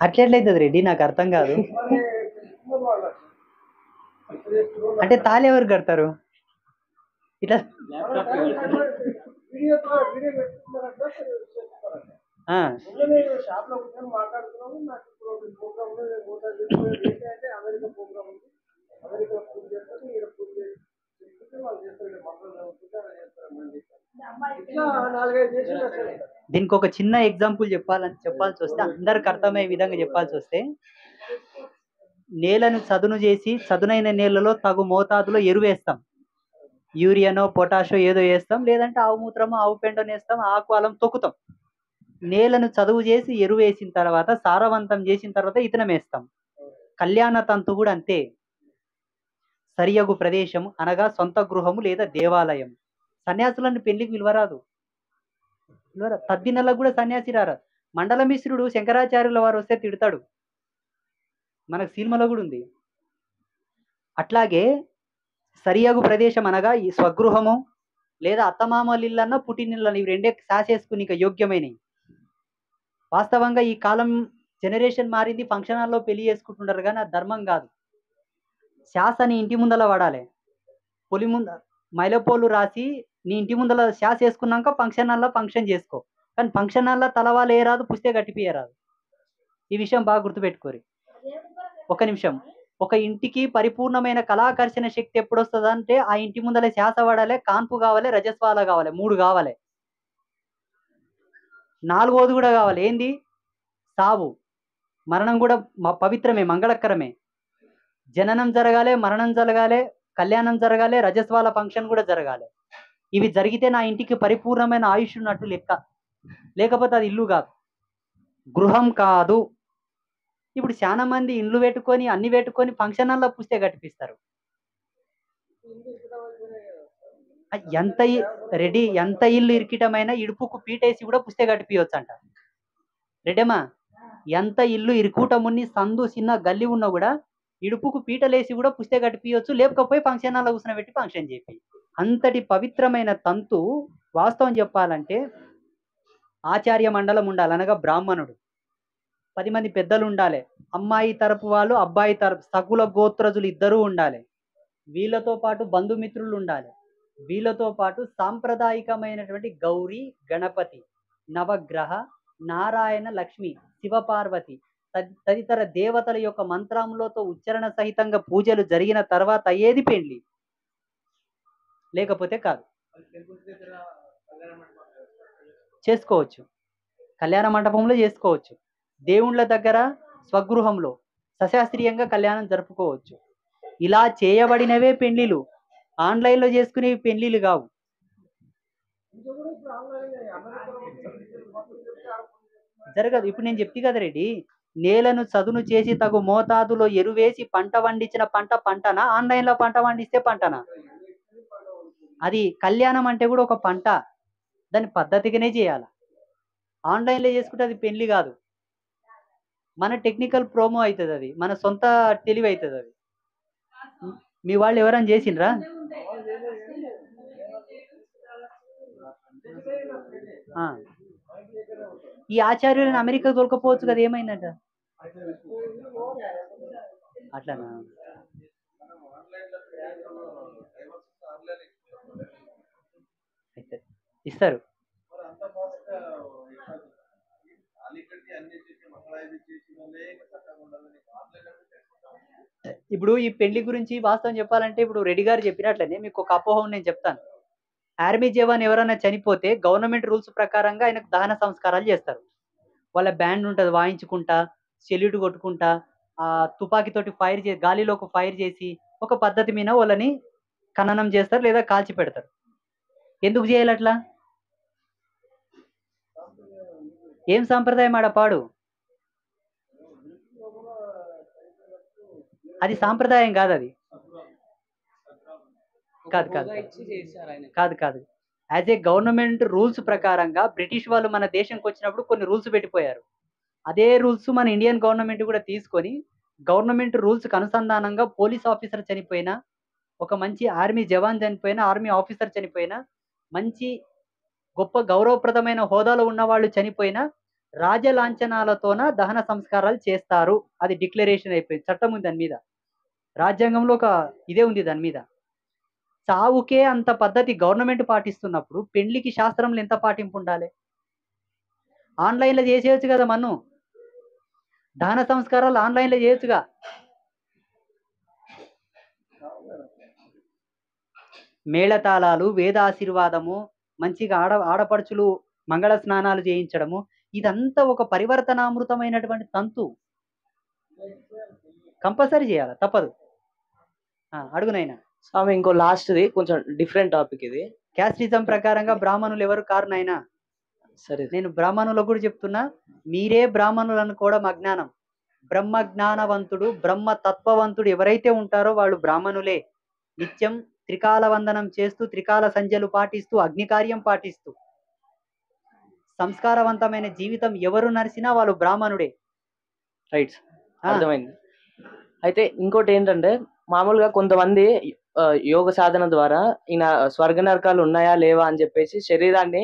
అట్లెట్లయితుంది రెడ్డి, నాకు అర్థం కాదు. అంటే తాళి ఎవరు కడతారు ఇట్లా? దీనికి ఒక చిన్న ఎగ్జాంపుల్ చెప్పాల్సి వస్తే, అందరికి అర్థమయ్యే విధంగా చెప్పాల్సి వస్తే, నేలను చదును చేసి చదునైన నేలలో తగు మోతాదులో ఎరువేస్తాం. యూరియానో పొటాషో ఏదో వేస్తాం, లేదంటే ఆవు మూత్రమో ఆవు పెండను వేస్తాం, ఆకు అలం తొక్కుతాం. నేలను చదువు చేసి ఎరువు వేసిన తర్వాత, సారవంతం చేసిన తర్వాత ఇతనం వేస్తాం. కళ్యాణ తంతు కూడా అంతే. సరియగు ప్రదేశం అనగా సొంత గృహము లేదా దేవాలయం. సన్యాసులను పెళ్లికి విలువరాదు. తద్దినలకు కూడా సన్యాసి రారు. మండల మిశ్రుడు శంకరాచార్యుల వారు వస్తే తిడతాడు. మనకు సినిమాలో కూడా ఉంది. అట్లాగే సరియగు ప్రదేశం అనగా ఈ స్వగృహము లేదా అత్తమామల ఇళ్ళన్న పుట్టినిళ్ళని, ఇవి రెండే శాసేసుకుని ఇక యోగ్యమైనవి. వాస్తవంగా ఈ కాలం జనరేషన్ మారింది, ఫంక్షన్ హాల్లో పెళ్లి చేసుకుంటున్నారు, కానీ అది ధర్మం కాదు. శాసని ఇంటి ముందల వాడాలి. పొలి ముంద మైలపోలు రాసి నీ ఇంటి ముందల శాస వేసుకున్నాక ఫంక్షన్ హాల్లో ఫంక్షన్ చేసుకో. కానీ ఫంక్షన్ హాల్లో తలవాళ్ళు ఏరాదు, పుస్తే కట్టిపియరాదు. ఈ విషయం బాగా గుర్తుపెట్టుకోరు. ఒక నిమిషం. ఒక ఇంటికి పరిపూర్ణమైన కళాకర్షణ శక్తి ఎప్పుడు వస్తుంది అంటే, ఆ ఇంటి ముందల శాస వాడాలి, కాన్పు కావాలి, రజస్వాల కావాలి, 3 కావాలి. 4వది కూడా కావాలి. ఏంది? సావు. మరణం కూడా పవిత్రమే, మంగళకరమే. జననం జరగాలి, మరణం జరగాలి, కళ్యాణం జరగాలి, రజస్వాల ఫంక్షన్ కూడా జరగాలి. ఇవి జరిగితే నా ఇంటికి పరిపూర్ణమైన ఆయుష్ ఉన్నట్టు లెక్క. లేకపోతే అది ఇల్లు కాదు, గృహం కాదు. ఇప్పుడు చాలా మంది ఇండ్లు పెట్టుకొని అన్ని పెట్టుకొని ఫంక్షన్ హాల్లో పుస్తే కట్టిపిస్తారు. ఎంత ఇల్లు ఇరికిటమైనా ఇడుపుకు పీటేసి కూడా పుస్తే కట్టిపియవచ్చు అంట. రెడేమా? ఎంత ఇల్లు ఇరుకుటముని సందు చిన్న గల్లి ఉన్నా కూడా ఇడుపుకు పీటలేసి కూడా పుస్తే కట్టిపియవచ్చు, లేకపోయి ఫంక్షన్ హాల్లో కూర్చొని ఫంక్షన్ చేపి. అంతటి పవిత్రమైన తంతు. వాస్తవం చెప్పాలంటే ఆచార్య మండలం ఉండాలి, అనగా బ్రాహ్మణుడు. 10 మంది పెద్దలు ఉండాలి. అమ్మాయి తరపు వాళ్ళు, అబ్బాయి తరపు సకుల గోత్రజులు ఇద్దరూ ఉండాలి. వీళ్ళతో పాటు బంధుమిత్రులు ఉండాలి. వీళ్ళతో పాటు సాంప్రదాయికమైనటువంటి గౌరీ, గణపతి, నవగ్రహ, నారాయణ, లక్ష్మి, శివపార్వతి తదితర దేవతల యొక్క మంత్రములతో ఉచ్చరణ సహితంగా పూజలు జరిగిన తర్వాత అయ్యేది పెళ్లి, లేకపోతే కాదు. చేసుకోవచ్చు, కళ్యాణ మండపంలో చేసుకోవచ్చు. దేవుళ్ళ దగ్గర స్వగృహంలో సశాస్త్రీయంగా కళ్యాణం జరుపుకోవచ్చు. ఇలా చేయబడినవే పెళ్లిలు. ఆన్లైన్లో చేసుకునే పెళ్లిలు కావు. జరగదు. ఇప్పుడు నేను చెప్తే కదా రెడ్డి, నేలను చదును చేసి తగు మోతాదులో ఎరువేసి పంట వండించిన పంటనా, ఆన్లైన్లో పంట వండిస్తే పంటనా? అది కళ్యాణం అంటే కూడా ఒక పంట, దాని పద్ధతిగానే చేయాలి. ఆన్లైన్లో చేసుకుంటే అది పెళ్లి కాదు, మన టెక్నికల్ ప్రోమో అవుతుంది, అది మన సొంత తెలివి అవుతుంది. అది మీ వాళ్ళు ఎవరైనా చేసిండ్రా? ఈ ఆచార్యులను అమెరికా దొరకపోవచ్చు కదా, ఏమైందంట? అట్లానా? ఇస్తారు. ఇప్పుడు ఈ పెళ్లి గురించి వాస్తవం చెప్పాలంటే, ఇప్పుడు రెడ్డి గారు చెప్పినట్లనే మీకు ఒక అపోహం నేను చెప్తాను. ఆర్మీ జవాన్ ఎవరైనా చనిపోతే గవర్నమెంట్ రూల్స్ ప్రకారంగా ఆయనకు దహన సంస్కారాలు చేస్తారు. వాళ్ళ బ్యాండ్ ఉంటుంది, వాయించుకుంటా, సెల్యూట్ కొట్టుకుంటా, తుపాకీతోటి ఫైర్ చేసి, గాలిలోకి ఫైర్ చేసి ఒక పద్ధతి మీద వాళ్ళని ఖననం చేస్తారు లేదా కాల్చి పెడతారు. ఎందుకు చేయాలి అట్లా? ఏం సాంప్రదాయం ఆడపాడు? అది సాంప్రదాయం కాదు, అది కాదు కాదు కాదు కాదు యాజ్ ఏ గవర్నమెంట్ రూల్స్ ప్రకారంగా బ్రిటిష్ వాళ్ళు మన దేశంకి వచ్చినప్పుడు కొన్ని రూల్స్ పెట్టిపోయారు. అదే రూల్స్ మన ఇండియన్ గవర్నమెంట్ కూడా తీసుకొని గవర్నమెంట్ రూల్స్కి అనుసంధానంగా పోలీస్ ఆఫీసర్ చనిపోయినా, ఒక మంచి ఆర్మీ జవాన్ చనిపోయినా, ఆర్మీ ఆఫీసర్ చనిపోయినా, మంచి గొప్ప గౌరవప్రదమైన హోదాలో ఉన్నవాళ్ళు చనిపోయినా రాజలాంఛనాలతోన దహన సంస్కారాలు చేస్తారు. అది డిక్లరేషన్ అయిపోయింది. చట్టం ఉంది దాని మీద. రాజ్యాంగంలో ఒక ఇదే ఉంది దాని మీద. చావుకే అంత పద్ధతి గవర్నమెంట్ పాటిస్తున్నప్పుడు పెండ్లికి శాస్త్రంలో ఎంత పాటింపు ఉండాలి? ఆన్లైన్లో చేసేయచ్చు కదా మన్ను. దహన సంస్కారాలు ఆన్లైన్లో చేయొచ్చుగా. మేళతాళాలు, వేదాశీర్వాదము, మంచిగా ఆడపడుచులు మంగళ స్నానాలు చేయించడము, ఇదంతా ఒక పరివర్తనామృతమైనటువంటి తంతు. కంపల్సరీ చేయాలి, తప్పదు. అడుగునైనా స్వామి. ఇంకో లాస్ట్ది కొంచెం డిఫరెంట్ టాపిక్ ఇది. క్యాస్టిజం ప్రకారంగా బ్రాహ్మణులు ఎవరు కారు నాయనా? సరే, నేను బ్రాహ్మణులకు కూడా చెప్తున్నా, మీరే బ్రాహ్మణులు అనుకోవడం అజ్ఞానం. బ్రహ్మ జ్ఞానవంతుడు, బ్రహ్మ తత్వవంతుడు ఎవరైతే ఉంటారో వాళ్ళు బ్రాహ్మణులే. నిత్యం త్రికాల వందనం చేస్తూ, త్రికాల సంధ్యలు పాటిస్తూ, అగ్నికార్యం పాటిస్తూ సంస్కారవంతమైన జీవితం ఎవరు నడిచినా వాళ్ళు బ్రాహ్మణుడే. రైట్, అర్థమైంది. అయితే ఇంకోటి ఏంటంటే, మామూలుగా కొంతమంది యోగ సాధన ద్వారా ఈయన స్వర్గ నరకాలు ఉన్నాయా లేవా అని చెప్పేసి శరీరాన్ని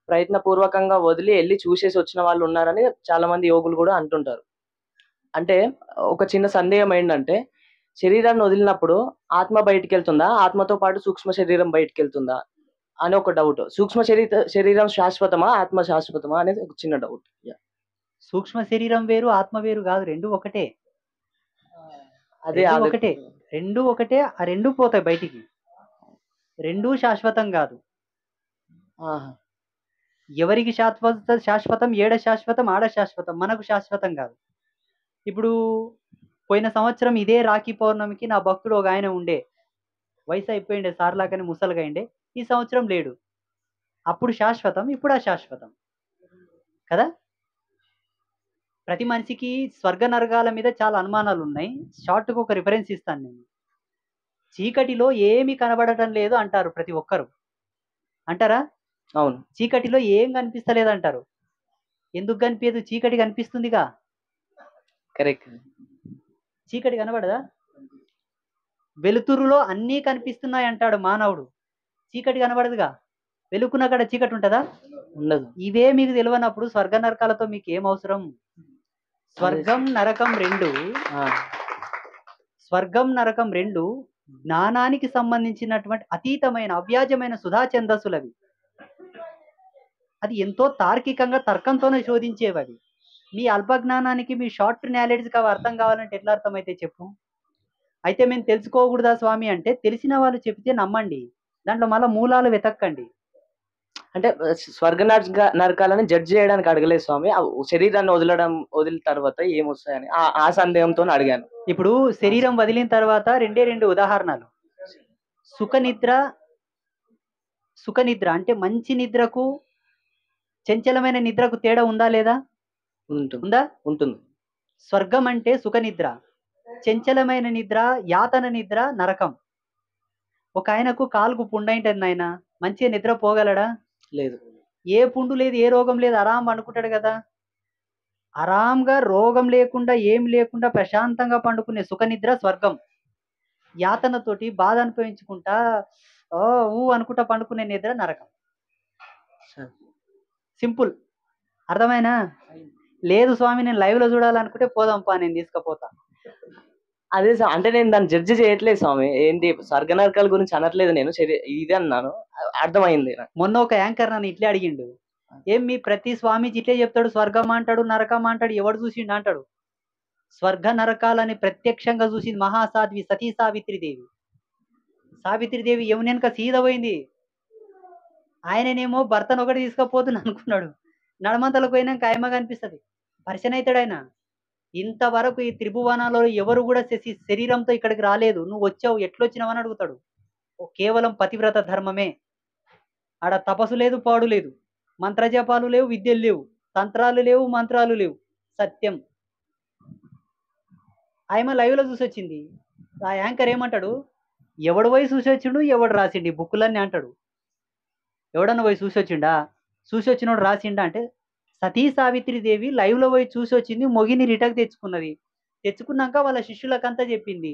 ప్రయత్నపూర్వకంగా వదిలి వెళ్ళి చూసేసి వచ్చిన వాళ్ళు ఉన్నారని చాలా మంది యోగులు కూడా అంటుంటారు. అంటే ఒక చిన్న సందేహం ఏంటంటే, శరీరాన్ని వదిలినప్పుడు ఆత్మ బయటికి వెళ్తుందా, ఆత్మతో పాటు సూక్ష్మ శరీరం బయటికి వెళ్తుందా అని ఒక డౌట్. సూక్ష్మ శరీరం శాశ్వతమా, ఆత్మ శాశ్వతమా అనేది ఒక చిన్న డౌట్. సూక్ష్మ శరీరం వేరు, ఆత్మ వేరు కాదు, రెండు ఒకటే. అదే ఒకటే, రెండు ఒకటే. ఆ రెండు పోతాయి బయటికి, రెండు శాశ్వతం కాదు. ఎవరికి శాశ్వతం, ఏడ శాశ్వతం, ఆడ శాశ్వతం, మనకు శాశ్వతం కాదు. ఇప్పుడు పోయిన సంవత్సరం ఇదే రాఖీ పౌర్ణమికి నా భక్తుడు ఒక ఆయన ఉండే, వయసు అయిపోయిండే, సార్లాకని ముసలుగా అయిండే. ఈ సంవత్సరం లేడు. అప్పుడు శాశ్వతం, ఇప్పుడు అశాశ్వతం కదా. ప్రతి మనిషికి స్వర్గ నరకాల మీద చాలా అనుమానాలు ఉన్నాయి. షార్ట్గా ఒక రిఫరెన్స్ ఇస్తాను నేను. చీకటిలో ఏమి కనబడటం లేదు అంటారు ప్రతి ఒక్కరు. అంటారా? అవును. చీకటిలో ఏం కనిపిస్తలేదు అంటారు. ఎందుకు కనిపించదు? చీకటి కనిపిస్తుందిగా. కరెక్ట్. చీకటి కనబడదా? వెలుతురులో అన్నీ కనిపిస్తున్నాయి అంటాడు మానవుడు. చీకటి కనబడదుగా. వెలుకున్న కాడ చీకటి ఉంటుందా? ఉండదు. ఇవే మీకు తెలియనప్పుడు స్వర్గ నరకాలతో మీకు ఏం అవసరం? స్వర్గం నరకం రెండు, స్వర్గం నరకం రెండు జ్ఞానానికి సంబంధించినటువంటి అతీతమైన అవ్యాజమైన సుధా ఛందస్సులవి. అది ఎంతో తార్కికంగా తర్కంతోనే శోధించేవి అవి. మీ అల్పజ్ఞానానికి, మీ షార్ట్ నాలెడ్జ్కి అవి అర్థం కావాలంటే ఎట్లా అర్థమైతే చెప్పు. అయితే మేము తెలుసుకోకూడదా స్వామి అంటే, తెలిసిన వాళ్ళు చెప్తే నమ్మండి, దాంట్లో మళ్ళీ మూలాలు వెతక్కండి. అంటే స్వర్గ నరకాలని జడ్జ్ చేయడానికి అడగలేదు స్వామి, శరీరాన్ని వదిలిన తర్వాత ఏమొస్తాయని ఆ సందేహంతో అడిగాను. ఇప్పుడు శరీరం వదిలిన తర్వాత రెండు ఉదాహరణలు. సుఖనిద్ర అంటే మంచి నిద్రకు చంచలమైన నిద్రకు తేడా ఉందా లేదా? ఉందా? ఉంటుంది. స్వర్గం అంటే సుఖనిద్ర, చంచలమైన నిద్ర, యాతన నిద్ర నరకం. ఒక ఆయనకు కాలుకు పుండైంటది నాయన, మంచిగా నిద్ర పోగలడా? లేదు. ఏ పుండు లేదు, ఏ రోగం లేదు, ఆరాం పండుకుంటాడు కదా. ఆరాంగా రోగం లేకుండా ఏం లేకుండా ప్రశాంతంగా పండుకునే సుఖనిద్ర స్వర్గం. యాతనతోటి బాధ అనుభవించుకుంటా అనుకుంటా పండుకునే నిద్ర నరకం. సింపుల్. అర్థమైనా? లేదు స్వామి నేను లైవ్ లో చూడాలనుకుంటే పోదాంపా, నేను తీసుకుపోతా. అదే అంటే నేను దాన్ని జడ్జి చేయట్లేదు స్వామి, ఏంటి స్వర్గ నరకాల గురించి అనట్లేదు నేను, ఇది అన్నాను, అర్థమైంది. మొన్న ఒక యాంకర్ నన్ను ఇట్లే అడిగిండు, ఏం మీ ప్రతి స్వామీజీ ఇట్లే చెప్తాడు, స్వర్గం అంటాడు, నరకం అంటాడు, ఎవడు చూసిండు అంటాడు. స్వర్గ నరకాలని ప్రత్యక్షంగా చూసింది మహాసాధ్వి సతీ సావిత్రిదేవి. సావిత్రిదేవి యమునెనక సీద పోయింది. ఆయననేమో భర్తను ఒకటి తీసుకుపోతున్నా అనుకున్నాడు, నడమంతలకు పోయినాక ఆయమ కనిపిస్తుంది, పరిచయం అవుతాడు ఆయన. ఇంతవరకు ఈ త్రిభువనాలలో ఎవరు కూడా శరీరంతో ఇక్కడికి రాలేదు, నువ్వు వచ్చావు ఎట్లొచ్చినావు అని అడుగుతాడు. కేవలం పతివ్రత ధర్మమే. ఆడ తపస్సు లేదు, పాడు లేదు, మంత్రజపాలు లేవు, విద్యలు లేవు, తంత్రాలు లేవు, మంత్రాలు లేవు, సత్యం. ఆయమ లైవ్లో చూసి వచ్చింది. ఆ యాంకర్ ఏమంటాడు, ఎవడు పోయి చూసి వచ్చిండు, ఎవడు రాసిండు ఈ బుక్కులన్నీ అంటాడు. ఎవడన్నా పోయి చూసి వచ్చిండా? చూసి వచ్చినోడు రాసిండా అంటే, సతీ సావిత్రిదేవి లైవ్లో పోయి చూసి వచ్చింది, మొగిని రిటర్న్ తెచ్చుకున్నది. తెచ్చుకున్నాక వాళ్ళ శిష్యులకంతా చెప్పింది.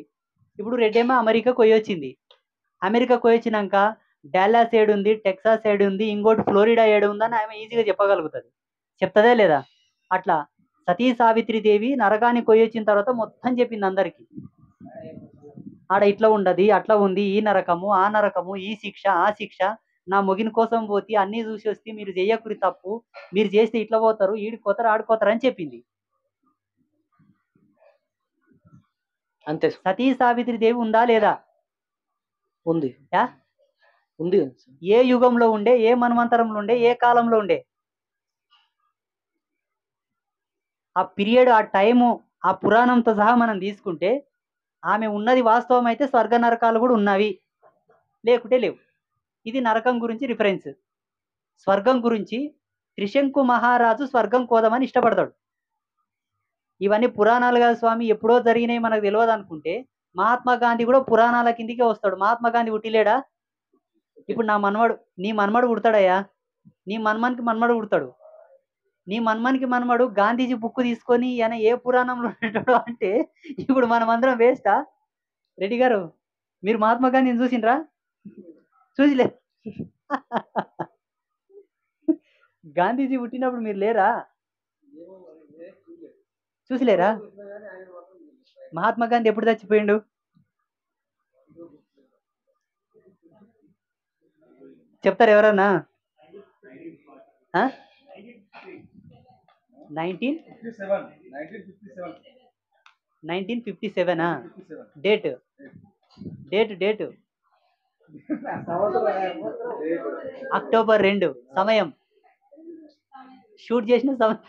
ఇప్పుడు రెడ్డేమో అమెరికా కొయ్యొచ్చింది. అమెరికా కొయ్యొచ్చినాక డాలాస్ ఏడుంది, టెక్సాస్ ఏడుంది, ఇంకోటి ఫ్లోరిడా ఏడుందని ఆమె ఈజీగా చెప్పగలుగుతుంది. చెప్తదే లేదా? అట్లా సతీ సావిత్రి దేవి నరకానికి కొయ్యొచ్చిన తర్వాత మొత్తం చెప్పింది అందరికి. ఆడ ఇట్లా ఉండదు, అట్లా ఉంది, ఈ నరకము ఆ నరకము, ఈ శిక్ష ఆ శిక్ష, నా మొగిన కోసం పోతే అన్నీ చూసి వస్తే మీరు చెయ్యకురి తప్పు, మీరు చేస్తే ఇట్లా పోతారు, ఈడిపోతారు ఆడుకోతారు అని చెప్పింది. అంతే. సతీ సావిత్రి దేవి ఉందా లేదా? ఉంది. యా? ఉంది. ఏ యుగంలో ఉండే, ఏ మన్వంతరంలో ఉండే, ఏ కాలంలో ఉండే? ఆ పీరియడ్, ఆ టైము, ఆ పురాణంతో సహా మనం తీసుకుంటే ఆమె ఉన్నది వాస్తవం అయితే స్వర్గ నరకాలు కూడా ఉన్నవి, లేకుంటే లేవు. ఇది నరకం గురించి రిఫరెన్స్. స్వర్గం గురించి త్రిశంకు మహారాజు స్వర్గం కోదమని ఇష్టపడతాడు. ఇవన్నీ పురాణాలు కాదు స్వామి, ఎప్పుడో జరిగినాయి మనకు తెలియదు అనుకుంటే మహాత్మా గాంధీ కూడా పురాణాల కిందికే వస్తాడు. మహాత్మా గాంధీ పుట్టిలేడా? ఇప్పుడు నీ మన్మడు పుడతాడయ్యా, నీ మన్మన్కి మన్మడు పుడతాడు. నీ మన్మన్కి మన్మడు గాంధీజీ బుక్ తీసుకొని ఈయన ఏ పురాణంలో ఉంటాడో అంటే ఇప్పుడు మనం అందరం వేస్టా? రెడ్డి గారు, మీరు మహాత్మా గాంధీని చూసిండ్రా? చూసిలే. గాంధీజీ పుట్టినప్పుడు మీరు లేరా? చూసిలేరా? మహాత్మా గాంధీ ఎప్పుడు చచ్చిపోయిండు? చెప్తారు ఎవరన్నా? 1957. Date October 2. సమయం, షూట్ చేసిన సమయం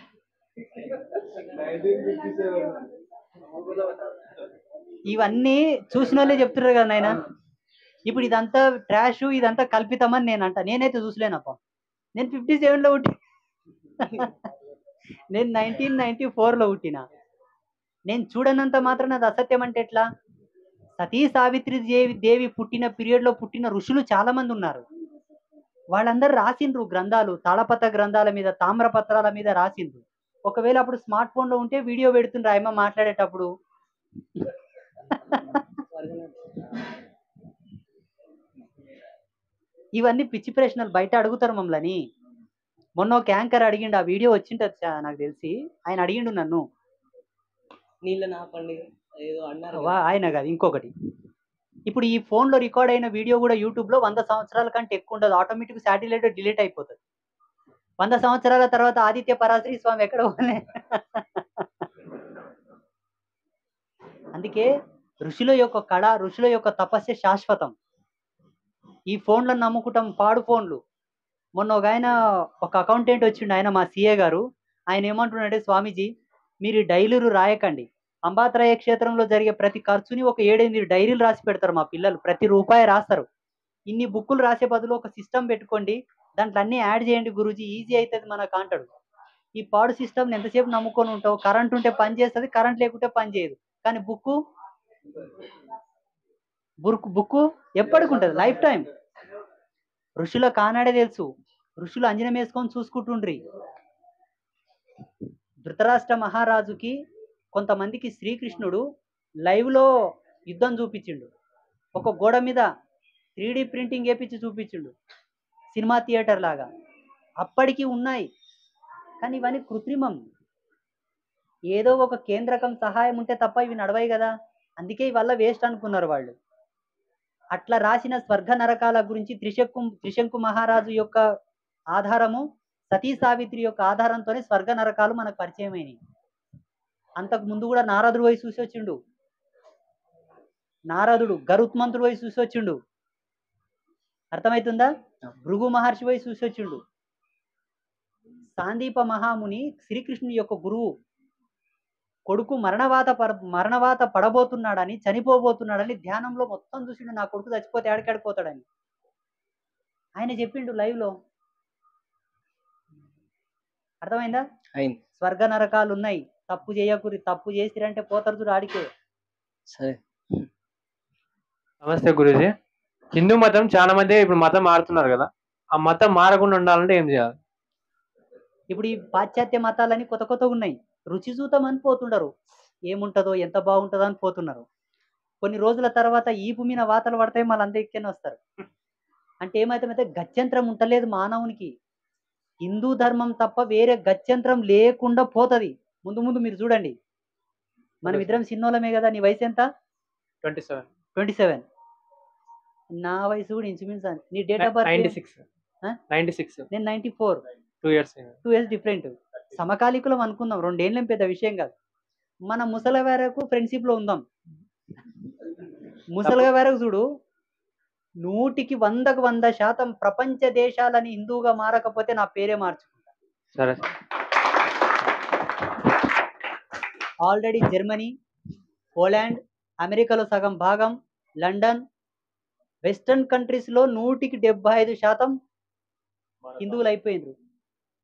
ఇవన్నీ చూసిన వాళ్ళే చెప్తున్నారు కదా నాయన. ఇప్పుడు ఇదంతా ట్రాష్, ఇదంతా కల్పితమని నేను అంట. నేనైతే చూసలేనప్ప. నేను 57లో పుట్టి నేను 1994లో పుట్టిన. నేను చూడనంత మాత్రం అది అసత్యం అంటే ఎట్లా? సతీ సావిత్రి దేవి పుట్టిన పీరియడ్లో పుట్టిన ఋషులు చాలా మంది ఉన్నారు. వాళ్ళందరూ రాసిండ్రు గ్రంథాలు, తాళపత్ర గ్రంథాల మీద, తామ్రపత్రాల మీద రాసిండ్రు. ఒకవేళ అప్పుడు స్మార్ట్ ఫోన్లో ఉంటే వీడియో పెడుతుండ్రు ఆయమ్మ మాట్లాడేటప్పుడు. ఇవన్నీ పిచ్చి ప్రశ్నలు బయట అడుగుతారు మమ్మల్ని. మొన్న ఒక యాంకర్ అడిగిండు, ఆ వీడియో వచ్చింటది నాకు తెలిసి, ఆయన అడిగిండు నన్ను, నీళ్ళ నాపండి ఏదో అన్నారు. ఆయన కాదు, ఇంకొకటి. ఇప్పుడు ఈ ఫోన్లో రికార్డ్ అయిన వీడియో కూడా యూట్యూబ్లో 100 సంవత్సరాల కంటే ఎక్కువ ఉండదు. ఆటోమేటిక్ శాటిలైట్ డిలీట్ అయిపోతుంది. 100 సంవత్సరాల తర్వాత ఆదిత్య పరాశరి స్వామి ఎక్కడ పోలే. అందుకే ఋషుల యొక్క కళ, ఋషుల యొక్క తపస్య శాశ్వతం. ఈ ఫోన్లను నమ్ముకుంటాం, పాడు ఫోన్లు. మొన్న ఒక ఆయన, ఒక అకౌంటెంట్ వచ్చిండు, ఆయన మా సిఏ గారు. ఆయన ఏమంటున్నాడంటే, స్వామీజీ మీరు డైరీలు రాయకండి, అంబాత్రయ క్షేత్రంలో జరిగే ప్రతి ఖర్చుని ఒక 7-8 డైరీలు రాసి పెడతారు మా పిల్లలు, ప్రతి రూపాయి రాస్తారు. ఇన్ని బుక్కులు రాసే బదులు ఒక సిస్టమ్ పెట్టుకోండి, దాంట్లో అన్నీ యాడ్ చేయండి గురూజీ, ఈజీ అవుతుంది మనకు అంటాడు. ఈ పాడు సిస్టమ్ని ఎంతసేపు నమ్ముకొని ఉంటావు? కరెంట్ ఉంటే పని చేస్తుంది, కరెంట్ లేకుంటే పని చేయదు. కానీ బుక్కు ఎప్పటికి ఉంటుంది, లైఫ్ టైం. ఋషుల కానాడే తెలుసు, ఋషులు అంజనం వేసుకొని చూసుకుంటుండ్రి. ధృతరాష్ట్ర మహారాజుకి కొంతమందికి శ్రీకృష్ణుడు లైవ్లో యుద్ధం చూపించిండు. ఒక గోడ మీద 3D ప్రింటింగ్ వేపించి చూపించిండు, సినిమా థియేటర్ లాగా. అప్పటికి ఉన్నాయి, కానీ ఇవన్నీ కృత్రిమం. ఏదో ఒక కేంద్రకం సహాయం ఉంటే తప్ప ఇవి నడవాయి కదా. అందుకే ఇవల్ల వేస్ట్ అనుకున్నారు వాళ్ళు. అట్లా రాసిన స్వర్గ నరకాల గురించి త్రిశంకు మహారాజు యొక్క ఆధారము, సతీ సావిత్రి యొక్క ఆధారంతోనే స్వర్గ నరకాలు మనకు పరిచయం అయినాయి. అంతకు ముందు కూడా నారదుడు పోయి చూసి వచ్చిండు. నారదుడు గరుత్మంతుడు పోయి చూసి వచ్చిండు. అర్థమవుతుందా? భృగు మహర్షి పోయి చూసి వచ్చిండు. సాందీప మహాముని శ్రీకృష్ణుని యొక్క గురువు కొడుకు మరణవాత పడబోతున్నాడని, చనిపోబోతున్నాడని ధ్యానంలో మొత్తం చూసిండు. నా కొడుకు చచ్చిపోతే ఏడకెడిపోతాడని ఆయన చెప్పిండు లైవ్లో. అర్థమైందా? స్వర్గ నరకాలు ఉన్నాయి, తప్పు చేయకురి, తప్పు చేసిరంటే పోతారు చూడు ఆడికే. సరే. నమస్తే గురూజీ. హిందూ మతం చాలా మంది ఇప్పుడు మతం మారుతున్నారు కదా, ఆ మతం మారకుండా ఉండాలంటే ఏం చేయాలి? ఇప్పుడు ఈ పాశ్చాత్య మతాలని కొత్త కొత్తగా ఉన్నాయి, రుచి చూతం అని పోతుండరు. ఏముంటుందో ఎంత బాగుంటుందో అని పోతున్నారు. కొన్ని రోజుల తర్వాత ఈపు మీద వాతలు పడతాయి, మళ్ళీ అంత ఎక్కని వస్తారు. అంటే ఏమైతే గత్యంతరం ఉంటలేదు మానవునికి. హిందూ ధర్మం తప్ప వేరే గత్యంతరం లేకుండా పోతది. ముందు ముందు మీరు చూడండి. మనం ఇద్దరం చిన్నోళ్ళమే కదా. నీ వయసు ఎంత? 27. 27. నా వయసు కూడా ఇంచుమించు. నీ డేట్ ఆఫ్ బర్త్ 96. 96. నేను 94. 2 years. 2 years different. సమకాలీకులం అనుకుందాం, 2 ఏళ్ళేం పెద్ద విషయం కాదు. మన ముసలి వరకు ఫ్రెండ్షిప్ లో ఉందాం. ముసలి వరకు చూడు, 100కి 100% ప్రపంచ దేశాలని హిందువుగా మారకపోతే నా పేరే మార్చుకుంటా. సరే. ఆల్రెడీ జర్మనీ, పోలాండ్, అమెరికాలో సగం భాగం, లండన్, వెస్టర్న్ కంట్రీస్ లో 100కి 75% హిందువులు అయిపోయినారు.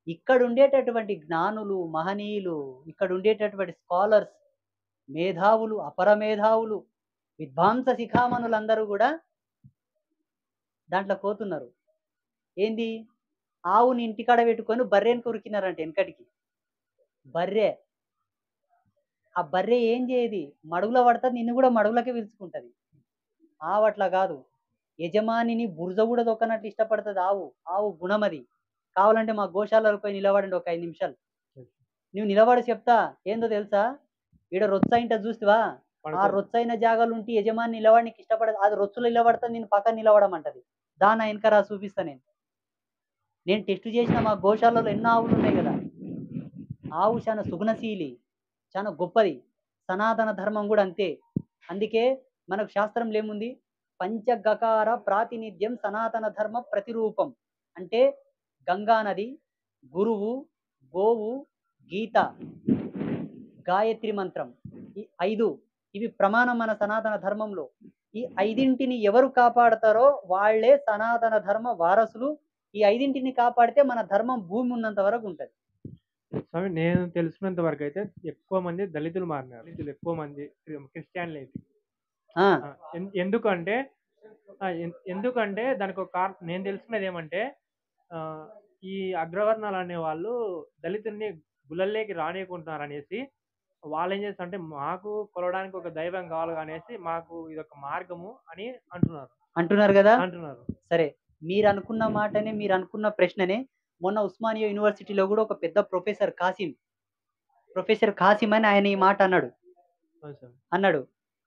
ఇక్కడ ఉండేటటువంటి జ్ఞానులు, మహనీయులు, ఇక్కడ ఉండేటటువంటి స్కాలర్స్, మేధావులు, అపర మేధావులు, విద్వాంస శిఖామణులందరూ కూడా దాంట్లో పోతున్నారు. ఏంది? ఆవుని ఇంటికాడ పెట్టుకొని బర్రెని కొరికినారంట వెనకటికి. బర్రె, ఆ బర్రె ఏం చేయది? మడుగులో పడుతుంది, నిన్ను కూడా మడుగులకే పిలుచుకుంటది. ఆవు అట్లా కాదు, యజమానిని బురజ కూడా దొక్కనట్లు ఇష్టపడుతుంది ఆవు. ఆవు గుణమది. కావాలంటే మా గోశాలలో పోయి నిలబడండి ఒక 5 నిమిషాలు. నువ్వు నిలబడి చెప్తా. ఏందో తెలుసా? ఈడ రొచ్చయింట చూస్తావా? ఆ రొచ్చైన జాగాలు ఉంటే యజమాని నిలబడికి ఇష్టపడదు. అది రొచ్చులో నిలబడతా, నేను పక్కన నిలబడమంటది. దాని వెనకరా చూపిస్తా. నేను టెస్ట్ చేసిన మా గోశాలలో ఎన్నో ఆవులు ఉన్నాయి కదా. ఆవు చాలా సుగుణశీలి, చాలా గొప్పది. సనాతన ధర్మం కూడా అంతే. అందుకే మనకు శాస్త్రంలో ఏముంది? పంచగకార ప్రాతినిధ్యం సనాతన ధర్మ ప్రతిరూపం. అంటే గంగా నది, గురువు, గోవు, గీత, గాయత్రి మంత్రం, ఈ 5 ఇవి ప్రమాణం మన సనాతన ధర్మంలో. ఈ 5ంటిని ఎవరు కాపాడతారో వాళ్ళే సనాతన ధర్మ వారసులు. ఈ 5ంటిని కాపాడితే మన ధర్మం భూమి ఉన్నంత వరకు ఉంటది. స్వామి, నేను తెలుసుకున్నంత వరకు అయితే ఎక్కువ మంది దళితులు మారినారు. దళితులు ఎక్కువ మంది క్రిస్టియన్లు అయితే. ఎందుకంటే దానికి ఒక కారణం నేను తెలుసుకునేది ఏమంటే, ఈ అగ్రవర్ణాలు అనే వాళ్ళు దళితుల్ని గుళ్ళల్లోకి రానియకుంటున్నారు అనేసి వాళ్ళు ఏం చేస్తారు అంటే, మాకు కొలవడానికి ఒక దైవం కావాలి అనేసి మాకు ఇదొక మార్గము అని అంటున్నారు కదా. అంటున్నారు. సరే, మీరు అనుకున్న మాటనే, మీరు అనుకున్న ప్రశ్ననే మొన్న ఉస్మానియా యూనివర్సిటీలో కూడా ఒక పెద్ద ప్రొఫెసర్ కాసిం అని ఆయన ఈ మాట అన్నాడు.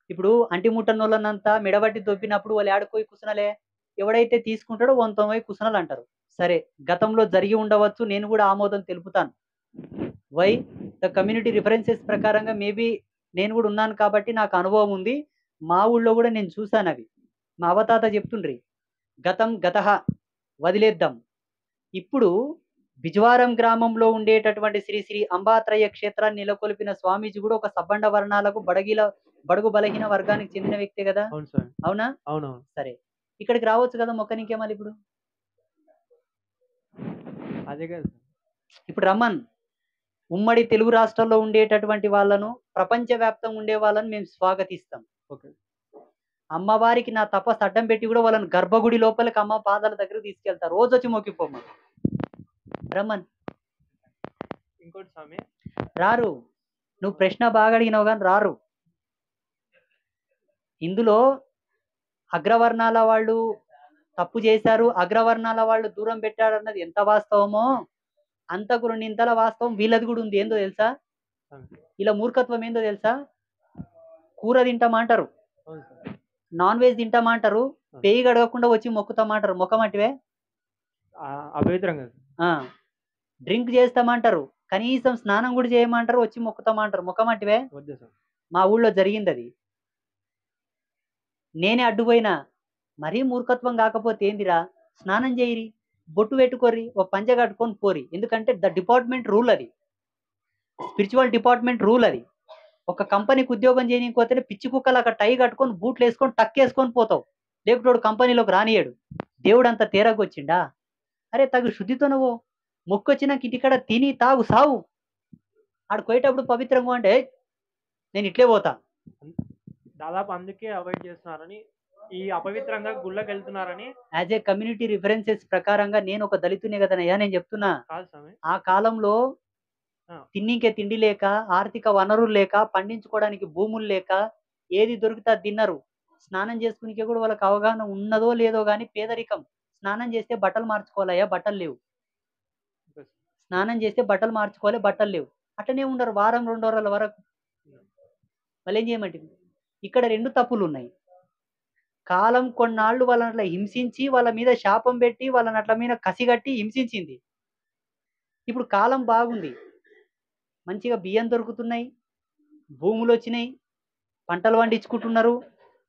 ఇప్పుడు అంటిముట్టనోళ్ళనంతా మెడబట్టి దొబ్బినప్పుడు వాళ్ళు ఆడుకోయి కుసనలే, ఎవడైతే తీసుకుంటాడో వంతమై కుసనలు అంటారు. సరే, గతంలో జరిగి ఉండవచ్చు, నేను కూడా ఆమోదం తెలుపుతాను. వై ద కమ్యూనిటీ రిఫరెన్సెస్ ప్రకారంగా మేబీ నేను కూడా ఉన్నాను కాబట్టి నాకు అనుభవం ఉంది. మా ఊళ్ళో కూడా నేను చూశాను అవి. మా అవతాత చెప్తుండ్రి, గతం గతః వదిలేద్దాం. ఇప్పుడు బిజవారం గ్రామంలో ఉండేటటువంటి శ్రీ శ్రీ అంబాత్రయ క్షేత్రాన్ని నెలకొల్పిన స్వామీజీ కూడా ఒక సబ్బండ వర్ణాలకు బడుగు బలహీన వర్గానికి చెందిన వ్యక్తే కదా. అవునా? అవునవును. సరే, ఇక్కడికి రావచ్చు కదా మొక్కనికే. మళ్ళీ ఇప్పుడు అదే కదా. ఇప్పుడు రమ్మన్, ఉమ్మడి తెలుగు రాష్ట్రాల్లో ఉండేటటువంటి వాళ్ళను, ప్రపంచవ్యాప్తంగా ఉండే వాళ్ళని మేము స్వాగతిస్తాం. అమ్మవారికి నా తపస్సు అడ్డం పెట్టి కూడా వాళ్ళని గర్భగుడి లోపలికి అమ్మ పాదాల దగ్గర తీసుకెళ్తారు. రోజు వచ్చి మొక్కిపోమ్మ. రమ్మన్. ఇంకోటి స్వామి, రారు. నువ్వు ప్రశ్న బాగా అడిగినావు కానీ రారు. ఇందులో అగ్రవర్ణాల వాళ్ళు తప్పు చేశారు, అగ్రవర్ణాల వాళ్ళు దూరం పెట్టారు అన్నది ఎంత వాస్తవమో అంతకు 2 ఇంతల వాస్తవం వీళ్ళది కూడా ఉంది. ఏందో తెలుసా? ఇలా మూర్ఖత్వం ఏందో తెలుసా? కూర తింటామంటారు, నాన్ వెజ్ తింటామంటారు, పేయి గడవకుండా వచ్చి మొక్కుతామంటారు. మొక్కమంటివే అపవిత్రంగా. డ్రింక్ చేస్తామంటారు, కనీసం స్నానం కూడా చేయమంటారు, వచ్చి మొక్కుతామంటారు. మొక్కమంటివే. మా ఊళ్ళో జరిగింది అది. నేనే అడ్డుపోయినా. మరీ మూర్ఖత్వం కాకపోతే ఏందిరా? స్నానం చేయరి, బొట్టు పెట్టుకోరి, ఓ పంచ కట్టుకొని పోరి. ఎందుకంటే ద డిపార్ట్మెంట్ రూల్ అది, స్పిరిచువల్ డిపార్ట్మెంట్ రూల్ అది. ఒక కంపెనీకి ఉద్యోగం చేయకపోతే పిచ్చి కుక్కలు అక్కడ టై కట్టుకొని బూట్లు వేసుకొని టక్కేసుకొని పోతావు, లేకపోతే కంపెనీలోకి రానియాడు. దేవుడు అంత తేరగొచ్చిండా? అరే తగు శుద్ధితో నువ్వు మొక్కొచ్చినాక ఇంటికాడ తిని తాగు సావు. ఆడు పోయేటప్పుడు పవిత్రంగా అంటే నేను ఇట్లే పోతా. దాదాపు అందుకే అవాయిడ్ చేస్తున్నారని, ఈ అపవిత్రంగా గుళ్ళకి వెళ్తున్నారని. యాజ్ ఏ కమ్యూనిటీ రిఫరెన్సెస్ ప్రకారంగా నేను ఒక దళితునే కదనయ్యా నేను చెప్తున్నా. ఆ కాలంలో ఆ, తిన్నింకే తిండి లేక, ఆర్థిక వనరులు లేక, పండించుకోవడానికి భూములు లేక, ఏది దొరికితే అది తిన్నారు. స్నానం చేసుకునేకి కూడా వాళ్ళకి అవగాహన ఉన్నదో లేదో గాని పేదరికం. స్నానం చేస్తే బట్టలు మార్చుకోవాలయ్యా, బట్టలు లేవు. ఓకే. స్నానం చేస్తే బట్టలు మార్చుకోవాలి, బట్టలు లేవు. అట్టనే ఉండరు వారం 2 వారాల వరకు. మళ్ళేం చేయమంటివి? ఇక్కడ 2 తప్పులున్నాయి. కాలం కొన్నాళ్ళు వాళ్ళని అట్లా హింసించి, వాళ్ళ మీద శాపం పెట్టి, వాళ్ళని అట్ల మీద కసిగట్టి హింసించింది. ఇప్పుడు కాలం బాగుంది. మంచిగా బియ్యం దొరుకుతున్నాయి, భూములొచ్చినాయి, పంటలు పండించుకుంటున్నారు.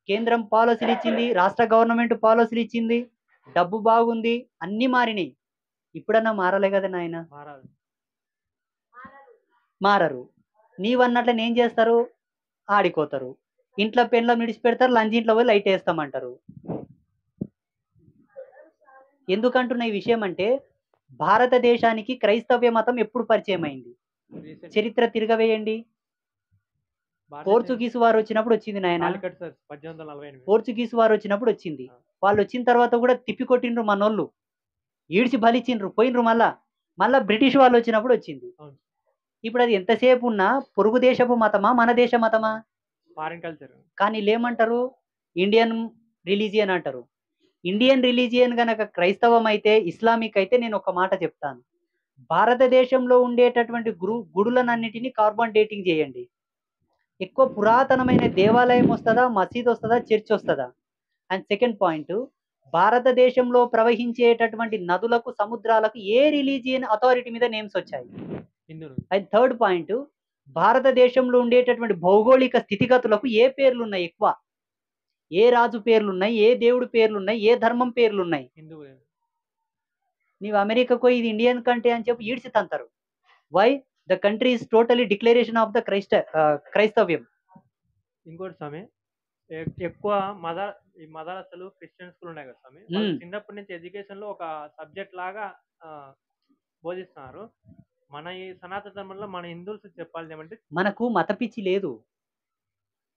కేంద్రం పాలసీలు ఇచ్చింది, రాష్ట్ర గవర్నమెంట్ పాలసీలు ఇచ్చింది, డబ్బు బాగుంది, అన్నీ మారినాయి. ఇప్పుడన్నా మారలే కదా నాయన? మారాలి. మారరు. నీవన్నట్లనే ఏం చేస్తారు? ఆడిపోతారు. ఇంట్లో పెండ్లం విడిచిపెడతారు, లంచ్ ఇంట్లో పోయి లైట్ వేస్తామంటారు. ఎందుకంటున్న ఈ విషయం అంటే, భారతదేశానికి క్రైస్తవ్య మతం ఎప్పుడు పరిచయం అయింది? రీసెంట్ చరిత్ర తిరగవేయండి. భారతదేశం పోర్చుగీసు వారు వచ్చినప్పుడు వచ్చింది నాయన. కాలికట్ సార్ 1848. పోర్చుగీసు వారు వచ్చినప్పుడు వచ్చింది. వాళ్ళు వచ్చిన తర్వాత కూడా తిప్పి కొట్టిండ్రు మనోళ్ళు, ఈడ్చి బలిచిండ్రు, పోయినరు. మళ్ళా బ్రిటిష్ వాళ్ళు వచ్చినప్పుడు వచ్చింది. అవును. ఇప్పుడు అది ఎంతసేపు ఉన్నా పొరుగు దేశపు మతమా, మన దేశ మతమా? Foreign culture. కానీ వీళ్ళేమంటారు? ఇండియన్ రిలీజియన్ అంటారు. ఇండియన్ రిలీజియన్ గనక క్రైస్తవం అయితే, ఇస్లామిక్ అయితే, నేను ఒక మాట చెప్తాను. భారతదేశంలో ఉండేటటువంటి గుడులనన్నిటినీ కార్బన్ డేటింగ్ చేయండి. ఎక్కువ పురాతనమైన దేవాలయం వస్తుందా, మసీద్ వస్తుందా, చర్చ్ వస్తుందా? అండ్ సెకండ్ పాయింట్, భారతదేశంలో ప్రవహించేటటువంటి నదులకు, సముద్రాలకు ఏ రిలీజియన్ అథారిటీ మీద నేమ్స్ వచ్చాయి? హిందువులు. అండ్ థర్డ్ పాయింట్, భారతదేశంలో ఉండేటటువంటి భౌగోళిక స్థితిగతులకు ఏ పేర్లు ఉన్నాయి ఎక్కువ? ఏ రాజు పేర్లున్నాయి, ఏ దేవుడి పేర్లున్నాయి, ఏ ధర్మం పేర్లున్నాయి? హిందువులు. నీవు అమెరికాకు పోయి ఇది ఇండియన్ కంట్రీ అని చెప్పి ఈడ్చి తంతారు. Why? The country is totally declaration of the క్రైస్తవ్యం. ఇంకోటి స్వామి, ఎక్కువ ఈ మదరసలు క్రిస్టియన్ స్కూల్ ఉన్నాయి కదా స్వామి, వాళ్ళు చిన్నప్పటి నుంచి ఎడ్యుకేషన్ లో ఒక సబ్జెక్ట్ లాగా బోధిస్తున్నారు. మన ఈ సనాతన ధర్మంలో మన హిందువులు చెప్పాలి ఏమంటే, మనకు మత పిచ్చి లేదు,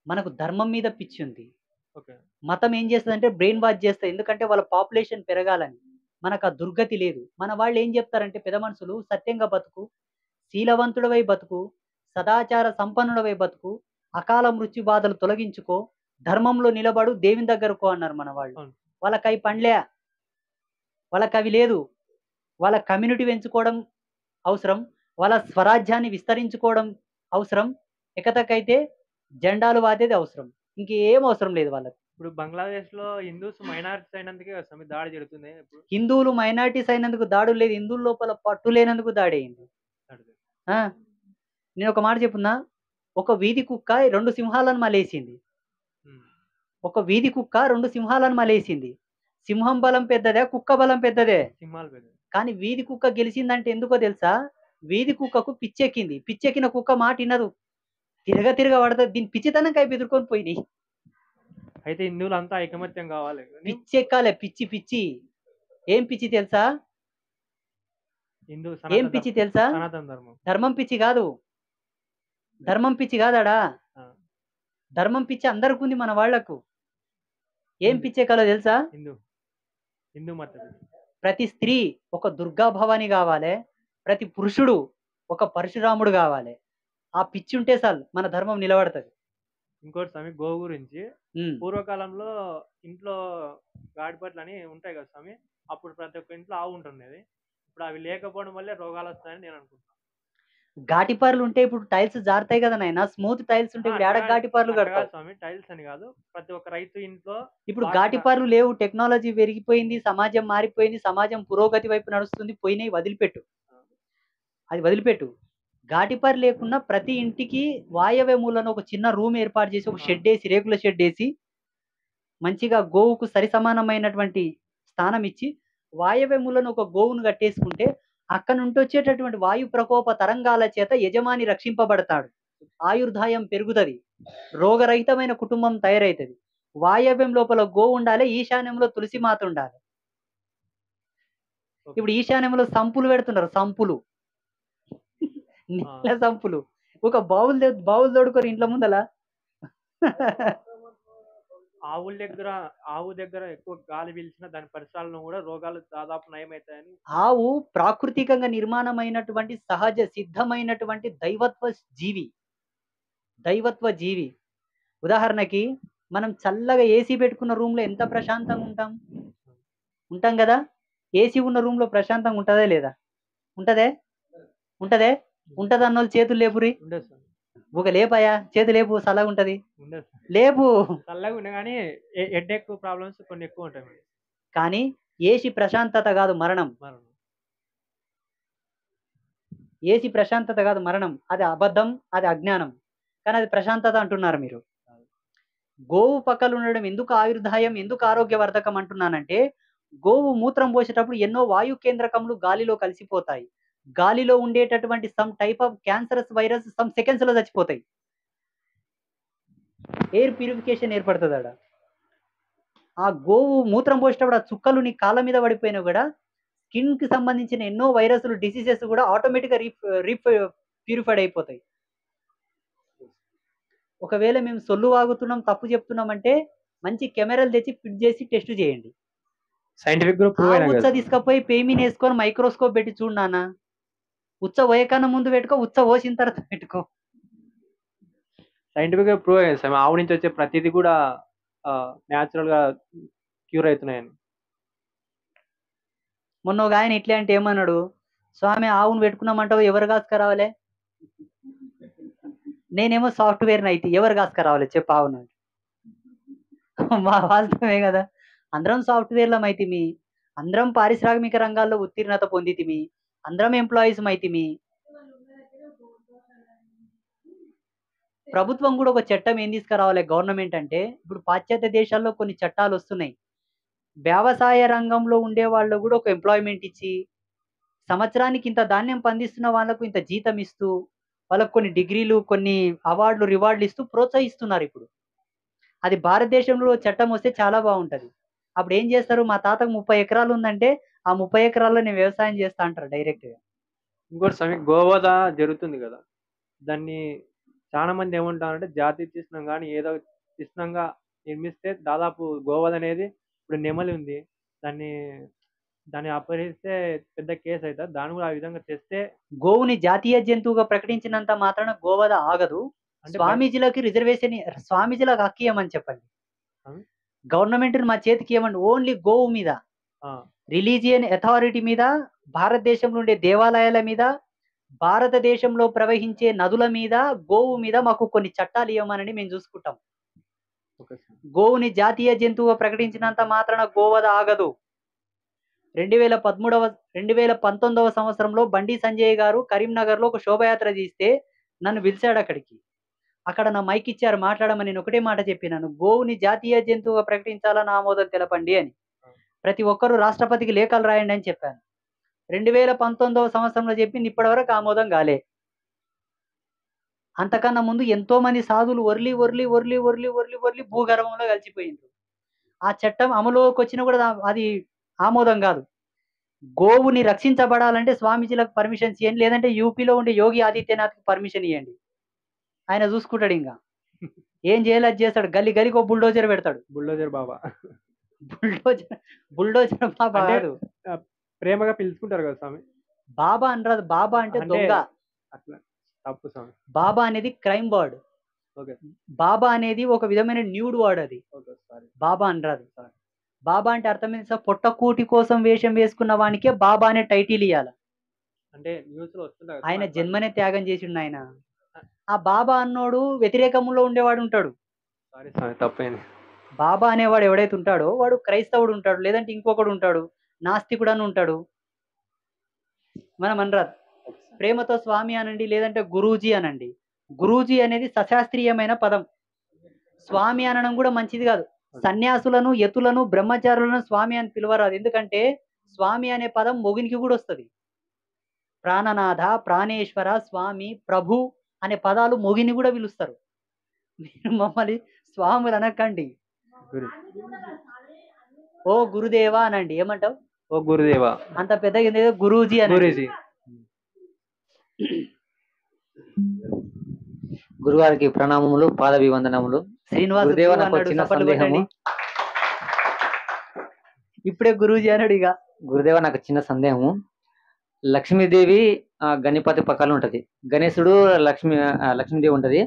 మనకు ధర్మం మీద పిచ్చి ఉంది. ఓకే, మతం ఏం చేస్తుందంటే బ్రెయిన్ వాష్ చేస్తుంది, ఎందుకంటే వాళ్ళ పాపులేషన్ పెరగాలని. మనకు ఆ దుర్గతి లేదు. మన వాళ్ళు ఏం చెప్తారంటే, పెద్ద మనుషులు, సత్యంగా బతుకు, శీలవంతుడవై బతుకు, సదాచార సంపన్నుడవై బతుకు, అకాల మృత్యు బాధలు తొలగించుకో, ధర్మంలో నిలబడు, దేవుని దగ్గరకు అన్నారు మన వాళ్ళు. అవును. వాళ్ళకి అవి పండ్లే, వాళ్ళకి అవి లేదు. వాళ్ళ కమ్యూనిటీ పెంచుకోవడం అవసరం, వాళ్ళ స్వరాజ్యాన్ని విస్తరించుకోవడం అవసరం, ఎకతకైతే జెండాలు వాదేది అవసరం, ఇంకేం అవసరం లేదు వాళ్ళకి. ఇప్పుడు బంగ్లాదేశ్ లో హిందూస్ మైనారిటీస్ అయినందుకే కదా స్వామి దాడి జరుగుతుంది. ఇప్పుడు హిందువులు మైనారిటీస్ అయినందుకు దాడులు లేదు, హిందువుల లోపల పట్టు లేనందుకు దాడి అయింది. నేను ఒక మాట చెప్పున్నా, ఒక వీధి కుక్క 2 సింహాలను మలేసింది. ఒక వీధి కుక్క 2 సింహాలను మలేసింది. సింహం బలం పెద్దదే, కుక్క బలం పెద్దదే? సింహాలు పెద్ద. కానీ వీధి కుక్క గెలిచిందంటే ఎందుకో తెలుసా? వీధి కుక్కకు పిచ్చెక్కింది. పిచ్చెక్కిన కుక్క మాట వినదు, తిరగ పడుతుంది. దీని పిచ్చితనం కై బెదురుకొని పోయినాయి. అయితే హిందువులు అంతా ఐకమత్యం కావాలి. పిచ్చెక్కాలే, పిచ్చి పిచ్చి. ఏం పిచ్చి తెలుసా? హిందూ ఏం పిచ్చి తెలుసా? సనాతన ధర్మం. ధర్మం పిచ్చి కాదు, ధర్మం పిచ్చి కాదాడా? ధర్మం పిచ్చి అందరికి ఉంది మన వాళ్లకు. ఏం పిచ్చెక్కాలో తెలుసా? హిందూ మతం. ప్రతి స్త్రీ ఒక దుర్గా భవాని కావాలి, ప్రతి పురుషుడు ఒక పరశురాముడు కావాలి. ఆ పిచ్చి ఉంటే చాలు, మన ధర్మం నిలబడుతుంది. ఇంకోటి స్వామి, గోవు గురించి, పూర్వకాలంలో ఇంట్లో గాడిపట్లు అని ఉంటాయి కదా స్వామి, అప్పుడు ప్రతి ఒక్క ఇంట్లో ఆవు ఉంటున్నది. ఇప్పుడు అవి లేకపోవడం వల్లే రోగాలు వస్తాయని నేను అనుకుంటున్నాను. ఘాటిపర్లు ఉంటే ఇప్పుడు టైల్స్ జారుతాయి కదా నాయన, స్మూత్ టైల్స్ ఉంటే ఇప్పుడు ఏడ ఘాటిపర్లు కడతావు స్వామి? టైల్స్ అని కాదు, ప్రతి ఒక్క రైతు ఇంట్లో ఇప్పుడు ఘాటిపర్లు లేవు. టెక్నాలజీ పెరిగిపోయింది, సమాజం మారిపోయింది, సమాజం పురోగతి వైపు నడుస్తుంది. పోయినాయి, వదిలిపెట్టు, అది వదిలిపెట్టు. ఘాటిపర్ లేకున్నా ప్రతి ఇంటికి వాయవ్య మూలను ఒక చిన్న రూమ్ ఏర్పాటు చేసి, ఒక షెడ్ వేసి, రేకుల షెడ్ వేసి, మంచిగా గోవుకు సరి సమానమైనటువంటి స్థానం ఇచ్చి, వాయవ్య మూలను ఒక గోవును కట్టేసుకుంటే, అక్కడ నుండి వచ్చేటటువంటి వాయు ప్రకోప తరంగాల చేత యజమాని రక్షింపబడతాడు, ఆయుర్దాయం పెరుగుతుంది, రోగరహితమైన కుటుంబం తయారవుతుంది. వాయవ్యం లోపల గోవు ఉండాలి, ఈశాన్యంలో తులసి మాత ఉండాలి. ఇప్పుడు ఈశాన్యంలో సంపులు పెడుతున్నారు, సంపులు, నీళ్ళ సంపులు. ఒక బావులు తోడుకోరు ఇంట్లో ముందల. ఆవు దగ్గర ఎక్కువ గాలి పీల్చిన దాని పరిసరాలను కూడా రోగాలు దాదాపు నయమవుతాయని. ఆవు ప్రాకృతికంగా నిర్మాణమైనటువంటి సహజ సిద్ధమైనటువంటి జీవి దైవత్వ జీవి. ఉదాహరణకి మనం చల్లగా ఏసీ పెట్టుకున్న రూమ్లో ఎంత ప్రశాంతంగా ఉంటాం ఉంటాం కదా. ఏసీ ఉన్న రూమ్లో ప్రశాంతంగా ఉంటుందా లేదా? ఉంటదే ఉంటదే ఉంటది అన్నోళ్ళు చేతులు లేపురి. ఉండదు సార్. ఒక లేపాయా చేతులు లేపు చల్లగా ఉంటది ఉండదు సార్. లేపు. చల్లగా ఉండే కానీ హెడ్ఏక్ ప్రాబ్లమ్స్ కొన్ని ఎక్కువ ఉంటాయి మేడం. కానీ ఏసీ ప్రశాంతత కాదు మరణం. మరణం. ఏసీ ప్రశాంతత కాదు మరణం. అది అబద్ధం, అది అజ్ఞానం. కానీ అది ప్రశాంతత అంటున్నారు మీరు. గోవు పక్కలు ఉండడం ఎందుకు ఆయుర్దాయం, ఎందుకు ఆరోగ్యవర్ధకం అంటున్నానంటే, గోవు మూత్రం పోసేటప్పుడు ఎన్నో వాయు కేంద్రకములు గాలిలో కలిసిపోతాయి. గాలిలో ఉండేటటువంటి some type of cancerous virus some seconds లో చచ్చిపోతాయి. ఎయిర్ ప్యూరిఫికేషన్ ఏర్పడుతుంది ఆడ. ఆ గోవు మూత్రం పోసేటప్పుడు ఆ చుక్కలు నీ కాళ్ళ మీద పడిపోయినా కూడా స్కిన్ కి సంబంధించిన ఎన్నో వైరస్లు డిసీజెస్ కూడా ఆటోమేటిక్ గా ప్యూరిఫైడ్ అయిపోతాయి. ఒకవేళ మేము సొల్లు వాగుతున్నాం, తప్పు చెప్తున్నాం అంటే మంచి కెమెరాలు తెచ్చి ఫిట్ చేసి టెస్ట్ చేయండి. సైంటిఫిక్ గా ప్రూవ్ అయినా ఉచ్చ తీసుకపోయి పేమీని వేసుకొని మైక్రోస్కోప్ పెట్టి చూడు నాన్న. ఉచ్చ పోయకన్నా ముందు పెట్టుకో, ఉచ్చ పోసిన తర్వాత పెట్టుకో. సైంటిఫిక్ గా ప్రూవ్ అయ్యింది సార్. ఆవు నుంచి వచ్చే ప్రతిదీ కూడా న్యాచురల్ గా క్యూర్ అవుతున్నాయని. మొన్న ఒక ఆయన ఇట్లా అంటే ఏమన్నాడు, స్వామి ఆవును పెట్టుకున్నామంటావు ఎవరు కాసుకరావాలే? నేనేమో సాఫ్ట్వేర్ అయితే ఎవరు కాసుకరావాలి చెప్పు ఆవును? వాస్తవమే కదా. అందరం సాఫ్ట్వేర్లం అయితిమి, అందరం పారిశ్రామిక రంగాల్లో ఉత్తీర్ణత పొందితిమి, అందరం ఎంప్లాయీస్ అయితిమి. ప్రభుత్వం కూడా ఒక చట్టం ఏం తీసుకురావాలి గవర్నమెంట్ అంటే, ఇప్పుడు పాశ్చాత్య దేశాల్లో కొన్ని చట్టాలు వస్తున్నాయి. వ్యవసాయ రంగంలో ఉండే వాళ్ళు కూడా ఒక ఎంప్లాయ్మెంట్ ఇచ్చి, సంవత్సరానికి ఇంత ధాన్యం పండిస్తున్న వాళ్ళకు ఇంత జీతం ఇస్తూ, వాళ్ళకు కొన్ని డిగ్రీలు, కొన్ని అవార్డులు, రివార్డులు ఇస్తూ ప్రోత్సహిస్తున్నారు ఇప్పుడు. అది భారతదేశంలో చట్టం వస్తే చాలా బాగుంటది. అప్పుడు ఏం చేస్తారు, మా తాతకు 30 ఎకరాలు ఉందంటే ఆ 30 ఎకరాల్లో నేను వ్యవసాయం చేస్తా అంటారు డైరెక్ట్ గా. ఇంకోటి సమయం గోవధ జరుగుతుంది కదా, దాన్ని చాలా మంది ఏమంటారంటే జాతి చిహ్నం కానీ ఏదో చిహ్నంగా నిర్మిస్తే దాదాపు గోవధ అనేది, ఇప్పుడు నెమలి ఉంది, దాన్ని అపహరిస్తే పెద్ద కేసు అవుతుంది. దాన్ని కూడా ఆ విధంగా తెస్తే గోవుని జాతీయ జంతువుగా ప్రకటించినంత మాత్రాన గోవధ ఆగదు. అంటే స్వామీజీలకి రిజర్వేషన్, స్వామీజీలకు హక్కు ఇవ్వమని చెప్పండి. గవర్నమెంట్ మా చేతికి ఇవ్వమండి. ఓన్లీ గోవు మీద, రిలీజియన్ అథారిటీ మీద, భారతదేశంలో ఉండే దేవాలయాల మీద, భారతదేశంలో ప్రవహించే నదుల మీద, గోవు మీద మాకు కొన్ని చట్టాలు ఇవ్వమని మేము చూసుకుంటాం. గోవుని జాతీయ జంతువుగా ప్రకటించినంత మాత్రాన గోవధ ఆగదు. 2019వ సంవత్సరంలో బండి సంజయ్ గారు కరీంనగర్ లో ఒక శోభయాత్ర తీస్తే నన్ను పిలిచాడు అక్కడికి. అక్కడ నా మైక్ ఇచ్చారు మాట్లాడమని. నేను ఒకటే మాట చెప్పినాను, గోవుని జాతీయ జంతువుగా ప్రకటించాలని ఆమోదం తెలపండి అని. ప్రతి ఒక్కరూ రాష్ట్రపతికి లేఖలు రాయండి అని చెప్పాను. 2019వ సంవత్సరంలో చెప్పింది ఇప్పటి వరకు ఆమోదం కాలే. అంతకన్నా ముందు ఎంతో మంది సాధువులు ఒర్లి ఒర్లి ఒర్లి ఒర్లి ఒర్లి ఒర్లి భూగర్భంలో కలిసిపోయింది. ఆ చట్టం అమలులోకి వచ్చినా కూడా అది ఆమోదం కాదు. గోవుని రక్షించబడాలంటే స్వామీజీలకు పర్మిషన్ ఇవ్వండి, లేదంటే యూపీలో ఉండే యోగి ఆదిత్యనాథ్కి పర్మిషన్ ఇవ్వండి. ఆయన చూసుకుంటాడు. ఇంకా ఏం చేయాలి అది చేస్తాడు. గల్లీ గల్లీకి ఒక బుల్డోజర్ పెడతాడు. బుల్డోజర్ బాబా. బుల్డోజర్ బాబా కాదు, ప్రేమగా పిలుచుకుంటారు కదా స్వామి. బాబా అనరాదు. బాబా అంటే దొంగ. అట్లా తప్పు స్వామి. బాబా అనేది క్రైమ్ వర్డ్. బాబా అనేది ఒక విధమైన న్యూడ్ వర్డ్. అది బాబా అనరాదు. బాబా అంటే అర్థమైంది సార్, పొట్టకూటి కోసం వేషం వేసుకున్న వానికే బాబా అనే టైటిల్ ఇవ్వాలి. అంటే న్యూస్ లో వస్తుందా, ఆయన జన్మనే త్యాగం చేసిండు ఆయన. ఆ బాబా అన్నోడు వ్యతిరేకంలో ఉండేవాడు ఉంటాడు. తప్పైంది. బాబా అనేవాడు ఎవడైతే ఉంటాడో వాడు క్రైస్తవుడు ఉంటాడు, లేదంటే ఇంకొకడు ఉంటాడు, నాస్తికుడు అని ఉంటాడు. మనం అనరాదు. ప్రేమతో స్వామి అనండి, లేదంటే గురూజీ అనండి. గురూజీ అనేది సశాస్త్రీయమైన పదం. స్వామి అనడం కూడా మంచిది కాదు. సన్యాసులను, యతులను, బ్రహ్మచారులను స్వామి అని పిలవరాదు. ఎందుకంటే స్వామి అనే పదం మొగునికి కూడా వస్తుంది. ప్రాణనాథ, ప్రాణేశ్వర, స్వామి, ప్రభు అనే పదాలు మొగిని కూడా పిలుస్తారు. మీరు మమ్మల్ని స్వాములు అనకండి. ఓ గురుదేవా అనండి. ఏమంటావు? ఓ గురుదేవా. అంత పెద్దగా గురూజీ అని. గురువారికి ప్రణామములు, పాద వివందనములు. శ్రీనివాస్ గురుదేవ గురువు నాకు అన్నాడు, చిన్న చప్పట్లు సందేహము. కొట్టండి. ఇప్పుడే గురూజీ అన్నాడు ఇక. గురుదేవ నాకు చిన్న సందేహము. లక్ష్మీదేవి గణపతి పక్కన ఉంటది. గణేశుడు లక్ష్మీదేవి ఉంటది.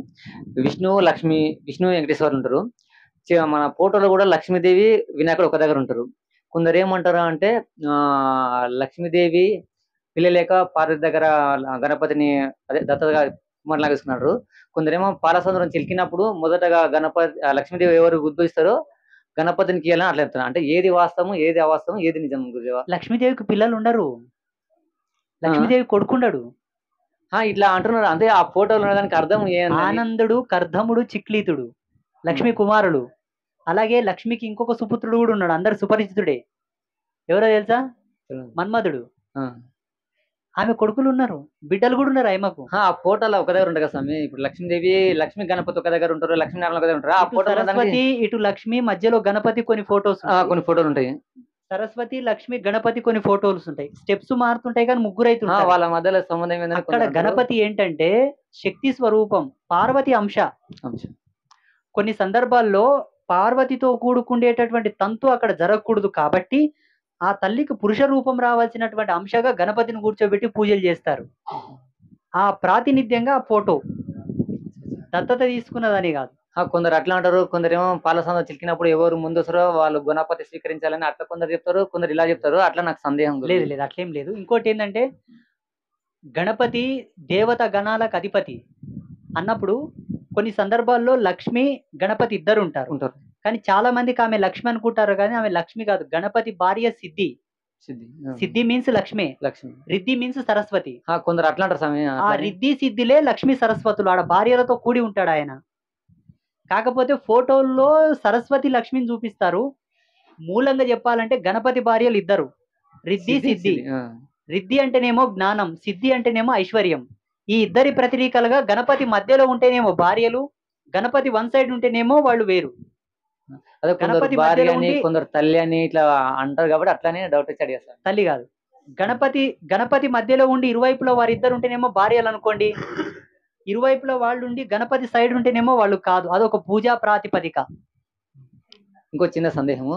విష్ణు వెంకటేశ్వరులు ఉంటారు. మన ఫోటోలో కూడా లక్ష్మీదేవి వినాయకుడు ఒక దగ్గర ఉంటారు. కొందరు ఏమంటారు అంటే లక్ష్మీదేవి పిల్లలేక పార్వతి దగ్గర గణపతిని అదే దత్తగా కుమారులాగా తీసుకున్నారు. కొందరేమో పాలసముద్రం చిలికినప్పుడు మొదటగా లక్ష్మీదేవి ఎవరు ఉద్భవిస్తారో గణపతిని కీయాలని అట్లా చెప్తున్నారు. అంటే ఏది వాస్తవం, ఏది అవాస్తవం, ఏది నిజం గురుదేవ? లక్ష్మీదేవికి పిల్లలు ఉండరు, లక్ష్మీదేవి కొడుకుండడు. ఇట్లా అంటున్నారు. అంటే ఆ ఫోటోలు ఉండడానికి అర్థం ఏంది? ఆనందుడు, కర్ధముడు, చిక్లీతుడు లక్ష్మీ కుమారుడు. అలాగే లక్ష్మికి ఇంకొక సుపుత్రుడు కూడా ఉన్నాడు, అందరు సుపరిచితుడే. ఎవరో తెలుసా? మన్మధుడు. ఆమె కొడుకులు ఉన్నారు, బిడ్డలు కూడా ఉన్నారు ఆయమకు. ఆ ఫోటోలో ఒక దగ్గర ఉంటారు కదా స్వామి. ఇప్పుడు లక్ష్మీదేవి లక్ష్మీ గణపతి ఒక దగ్గర ఉంటారు, లక్ష్మీనారాయణ ఒక దగ్గర ఉంటారు. ఆ ఫోటో సరస్వతి ఇటు లక్ష్మి, మధ్యలో గణపతి, కొన్ని ఫోటోస్, కొన్ని ఫోటోలు ఉంటాయి. సరస్వతి, లక్ష్మి, గణపతి కొన్ని ఫోటోస్ ఉంటాయి. స్టెప్స్ మారుతుంటాయి కానీ ముగ్గురు అయితే వాళ్ళ మధ్యలో సంబంధం ఏంటంటే అక్కడ గణపతి ఏంటంటే శక్తి స్వరూపం, పార్వతి అంశ. కొన్ని సందర్భాల్లో పార్వతితో కూడుకుండేటటువంటి తంతు అక్కడ జరగకూడదు కాబట్టి ఆ తల్లికి పురుష రూపం రావాల్సినటువంటి అంశగా గణపతిని కూర్చోబెట్టి పూజలు చేస్తారు. ఆ ప్రాతినిధ్యంగా ఆ ఫోటో దత్తత తీసుకున్నదని కాదు. కొందరు అట్లా అంటారు. కొందరేమో పాలసంలో చిలికినప్పుడు ఎవరు ముందు వస్తారో వాళ్ళు గణపతి స్వీకరించాలని అట్లా కొందరు చెప్తారు, కొందరు ఇలా చెప్తారు. అట్లా నాకు సందేహం లేదు లేదు, అట్లేం లేదు. ఇంకోటి ఏంటంటే గణపతి దేవత గణాలకు అధిపతి అన్నప్పుడు కొన్ని సందర్భాల్లో లక్ష్మి, గణపతి ఇద్దరు ఉంటారు. కానీ చాలా మందికి ఆమె లక్ష్మి అనుకుంటారు, కానీ ఆమె లక్ష్మి కాదు. గణపతి భార్య సిద్ధి. సిద్ధి మీన్స్ లక్ష్మి, రిద్ధి మీన్స్ సరస్వతి. కొందరు అట్లా అంటారు స్వామి. ఆ రిద్ధి సిద్ధిలే లక్ష్మి సరస్వతులు. ఆడ భార్యలతో కూడి ఉంటాడు ఆయన. కాకపోతే ఫోటోల్లో సరస్వతి లక్ష్మిని చూపిస్తారు. మూలంగా చెప్పాలంటే గణపతి భార్యలు ఇద్దరు, రిద్ధి సిద్ధి. రిద్ధి అంటేనేమో జ్ఞానం, సిద్ధి అంటేనేమో ఐశ్వర్యం. ఈ ఇద్దరి ప్రతిరీకలుగా గణపతి మధ్యలో ఉంటేనేమో భార్యలు, గణపతి వన్ సైడ్ ఉంటేనేమో వాళ్ళు వేరు. అదే గణపతి భార్య అని కొందరు తల్లి అని ఇట్లా అంటారు కాబట్టి అట్లానే డౌట్ వచ్చి అడిగేస్తారు. తల్లి కాదు, గణపతి మధ్యలో ఉండి ఇరువైపులో వారిద్దరు ఉంటేనేమో భార్యలు అనుకోండి, ఇరువైపులో వాళ్ళు ఉండి గణపతి సైడ్ ఉంటేనేమో వాళ్ళు కాదు. అదొక పూజా ప్రాతిపదిక. ఇంకో చిన్న సందేహము.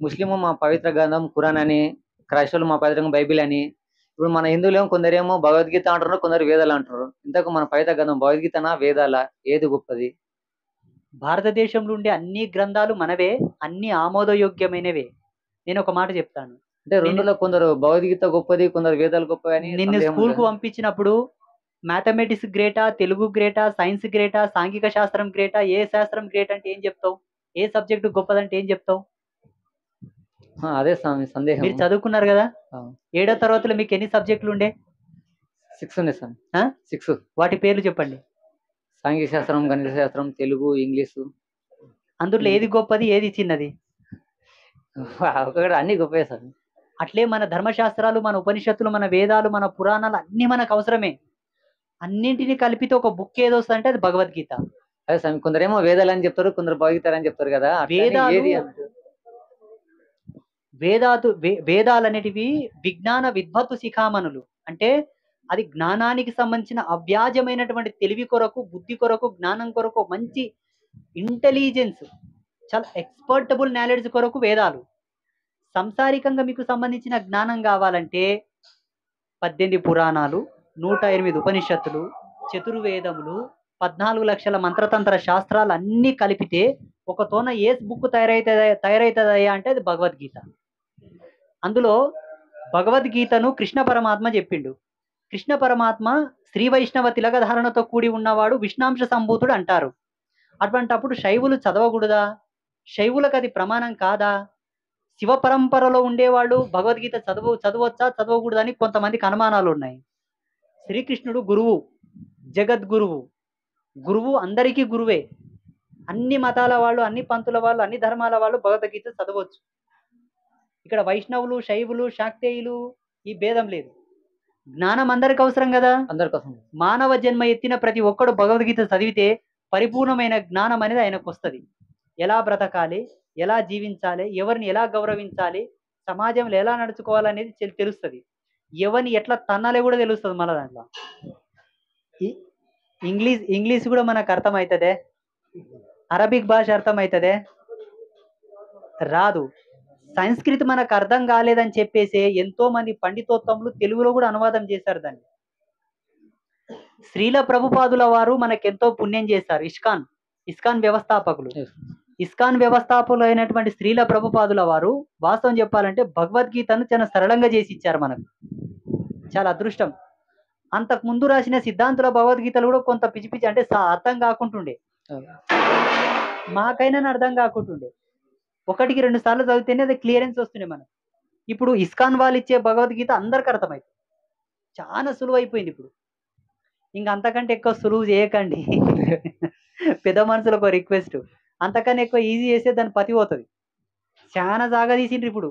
ముస్లిం మా పవిత్ర గ్రంథం ఖురాన్ అని, క్రైస్తవులు మా పవిత్ర బైబిల్ అని. ఇప్పుడు మన హిందువులేమో కొందరేమో భగవద్గీత అంటారు, కొందరు వేదాలు అంటారు. ఇంతకు మన పవిత్ర గ్రంథం భగవద్గీతనా వేదాల ఏది గొప్పది? భారతదేశంలో ఉండే అన్ని గ్రంథాలు మనవే, అన్ని ఆమోదయోగ్యమైనవే. నేను ఒక మాట చెప్తాను. అంటే రెండులో కొందరు భగవద్గీత గొప్పది, కొందరు వేదాలు గొప్పవి అని. నిన్ను స్కూల్ కు పంపించినప్పుడు మ్యాథమెటిక్స్ గ్రేటా, తెలుగు గ్రేటా, సైన్స్ గ్రేటా, సాంఘిక శాస్త్రం గ్రేటా, ఏ శాస్త్రం గ్రేట్ అంటే ఏం చెప్తావు? ఏ సబ్జెక్టు గొప్పదంటే ఏం చెప్తావు? అదే సందేహం. మీరు చదువుకున్నారు కదా, 7వ తరగతిలో మీకు ఎన్ని సబ్జెక్టులు ఉండే? 6 ఉన్నాయి సార్. 6. వాటి పేర్లు చెప్పండి. సాంఘిక శాస్త్రం, గణిత శాస్త్రం, తెలుగు, ఇంగ్లీషు. అందులో ఏది గొప్పది, ఏది చిన్నది? ఒకటి అన్ని గొప్పే సార్. అట్లే మన ధర్మశాస్త్రాలు, మన ఉపనిషత్తులు, మన వేదాలు, మన పురాణాలు అన్ని మనకు అవసరమే. అన్నింటినీ కలిపితే ఒక బుక్ ఏదో వస్తుందంటే అది భగవద్గీత. అదే స్వామి, కొందరేమో వేదాలు అని చెప్తారు, కొందరు భగవద్గీత అని చెప్తారు కదా. వేదాలు అనేటివి విజ్ఞాన విద్వత్తు శిఖామణులు. అంటే అది జ్ఞానానికి సంబంధించిన అవ్యాజమైనటువంటి తెలివి కొరకు, బుద్ధి కొరకు, జ్ఞానం కొరకు, మంచి ఇంటెలిజెన్స్, చాలా ఎక్స్పర్టబుల్ నాలెడ్జ్ కొరకు వేదాలు. సంసారికంగా మీకు సంబంధించిన జ్ఞానం కావాలంటే 18 పురాణాలు, 108 ఉపనిషత్తులు, చతుర్వేదములు, 14 లక్షల మంత్రతంత్ర శాస్త్రాలు అన్నీ కలిపితే ఒక తోన ఏ బుక్ తయారైతుందయ్యా అంటే అది భగవద్గీత. అందులో భగవద్గీతను కృష్ణ పరమాత్మ చెప్పిండు. కృష్ణ పరమాత్మ శ్రీ వైష్ణవ తిలకధారణతో కూడి ఉన్నవాడు విష్ణాంశ సంభూతుడు అంటారు. అటువంటప్పుడు శైవులు చదవకూడదా? శైవులకు అది ప్రమాణం కాదా? శివ పరంపరలో ఉండేవాళ్ళు భగవద్గీత చదవచ్చా, చదవకూడదని కొంతమందికి అనుమానాలు ఉన్నాయి. శ్రీకృష్ణుడు గురువు, జగద్గురువు. గురువు అందరికీ గురువే. అన్ని మతాల వాళ్ళు, అన్ని పంతుల వాళ్ళు, అన్ని ధర్మాల వాళ్ళు భగవద్గీత చదవచ్చు. ఇక్కడ వైష్ణవులు, శైవులు, శాక్తేయులు ఈ భేదం లేదు. జ్ఞానం అందరికి అవసరం కదా. మానవ జన్మ ఎత్తిన ప్రతి ఒక్కడు భగవద్గీత చదివితే పరిపూర్ణమైన జ్ఞానం అనేది ఆయనకు వస్తుంది. ఎలా బ్రతకాలి, ఎలా జీవించాలి, ఎవరిని ఎలా గౌరవించాలి, సమాజంలో ఎలా నడుచుకోవాలనేది తెలుస్తుంది. ఎవరిని ఎట్లా తన్నాలే కూడా తెలుస్తుంది. మళ్ళీ దాంట్లో ఇంగ్లీష్ కూడా మనకు అర్థమవుతుందే. అరబిక్ భాష అర్థమవుతుందే రాదు. సంస్కృతి మనకు అర్థం కాలేదని చెప్పేసి ఎంతో మంది పండితోత్తములు తెలుగులో కూడా అనువాదం చేశారు దాన్ని. శ్రీల ప్రభుపాదుల వారు మనకెంతో పుణ్యం చేశారు. ఇస్కాన్ వ్యవస్థాపకులు. ఇస్కాన్ వ్యవస్థాపకులు అయినటువంటి శ్రీల ప్రభుపాదుల వారు వాస్తవం చెప్పాలంటే భగవద్గీతను చాలా సరళంగా చేసి ఇచ్చారు మనకు. చాలా అదృష్టం. అంతకు ముందు రాసిన సిద్ధాంతుల భగవద్గీతలు కూడా కొంత పిచ్చి పిచ్చి అంటే అర్థం కాకుంటుండే, మాకైనా అర్థం కాకుంటుండే. 1-2 సార్లు చదివితేనే అది క్లియరెన్స్ వస్తుండే మనకు. ఇప్పుడు ఇస్కాన్ వాళ్ళు ఇచ్చే భగవద్గీత అందరికి అర్థమైంది, చాలా సులువు అయిపోయింది ఇప్పుడు. ఇంకా అంతకంటే ఎక్కువ సులువు చేయకండి. పెద్ద మనుషులకు ఒక రిక్వెస్ట్, అంతకన్నా ఎక్కువ ఈజీ చేస్తే దాని పతి పోతుంది. చాలా జాగా తీసిండ్రు ఇప్పుడు.